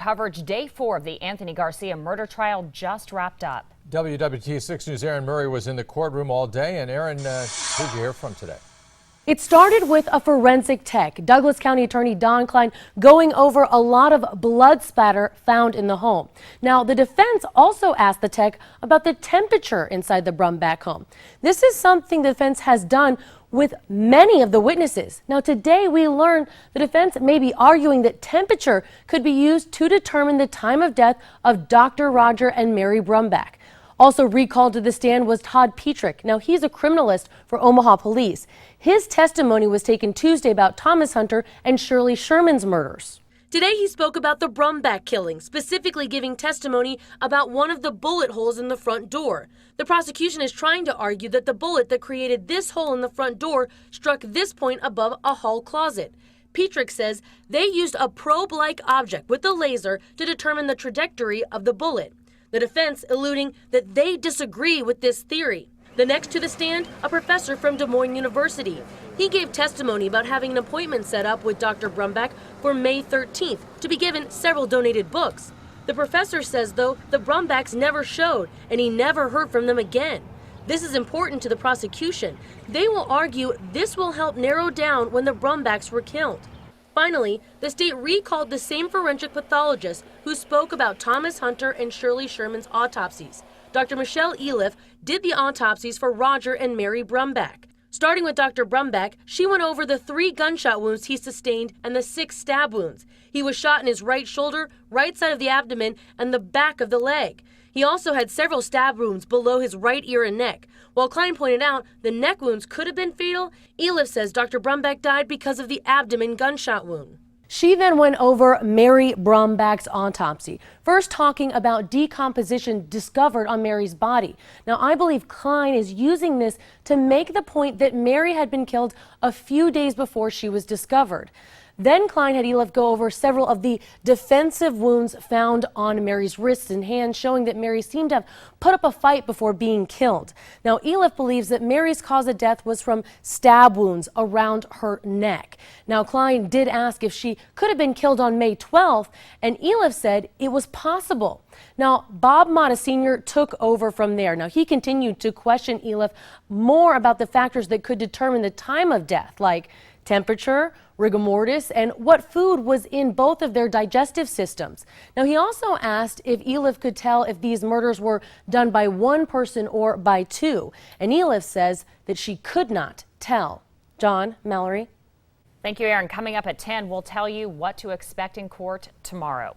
coverage. Day 4 of the Anthony Garcia murder trial just wrapped up. WWT 6 News' Aaron Murray was in the courtroom all day. And Aaron, who'd you hear from today? It started with a forensic tech, Douglas County Attorney Don Klein, going over a lot of blood spatter found in the home. Now, the defense also asked the tech about the temperature inside the Brumback home. This is something the defense has done with many of the witnesses. Now, today we learned the defense may be arguing that temperature could be used to determine the time of death of Dr. Roger and Mary Brumback. Also recalled to the stand was Todd Petrick. Now, he's a criminalist for Omaha Police. His testimony was taken Tuesday about Thomas Hunter and Shirley Sherman's murders. Today he spoke about the Brumback killing, specifically giving testimony about one of the bullet holes in the front door. The prosecution is trying to argue that the bullet that created this hole in the front door struck this point above a hall closet. Petrick says they used a probe-like object with a laser to determine the trajectory of the bullet. The defense alluding that they disagree with this theory. The next to the stand, a professor from Des Moines University. He gave testimony about having an appointment set up with Dr. Brumback for May 13th to be given several donated books. The professor says, though, the Brumbacks never showed and he never heard from them again. This is important to the prosecution. They will argue this will help narrow down when the Brumbacks were killed. Finally, the state recalled the same forensic pathologist who spoke about Thomas Hunter and Shirley Sherman's autopsies. Dr. Michelle Eliff did the autopsies for Roger and Mary Brumback. Starting with Dr. Brumback, she went over the 3 gunshot wounds he sustained and the 6 stab wounds. He was shot in his right shoulder, right side of the abdomen, and the back of the leg. He also had several stab wounds below his right ear and neck. While Klein pointed out the neck wounds could have been fatal, Eliff says Dr. Brumback died because of the abdomen gunshot wound. She then went over Mary Brumback's autopsy, first talking about decomposition discovered on Mary's body. Now, I believe Klein is using this to make the point that Mary had been killed a few days before she was discovered. Then Klein had Eliff go over several of the defensive wounds found on Mary's wrists and hands, showing that Mary seemed to have put up a fight before being killed. Now, Eliff believes that Mary's cause of death was from stab wounds around her neck. Now, Klein did ask if she could have been killed on May 12th, and Eliff said it was possible. Now, Bob Motta Sr. took over from there. Now, he continued to question Eliff more about the factors that could determine the time of death, like temperature, rigor mortis, and what food was in both of their digestive systems. Now, he also asked if Eliff could tell if these murders were done by one person or by 2. And Eliff says that she could not tell. John, Mallory. Thank you, Aaron. Coming up at 10, we'll tell you what to expect in court tomorrow.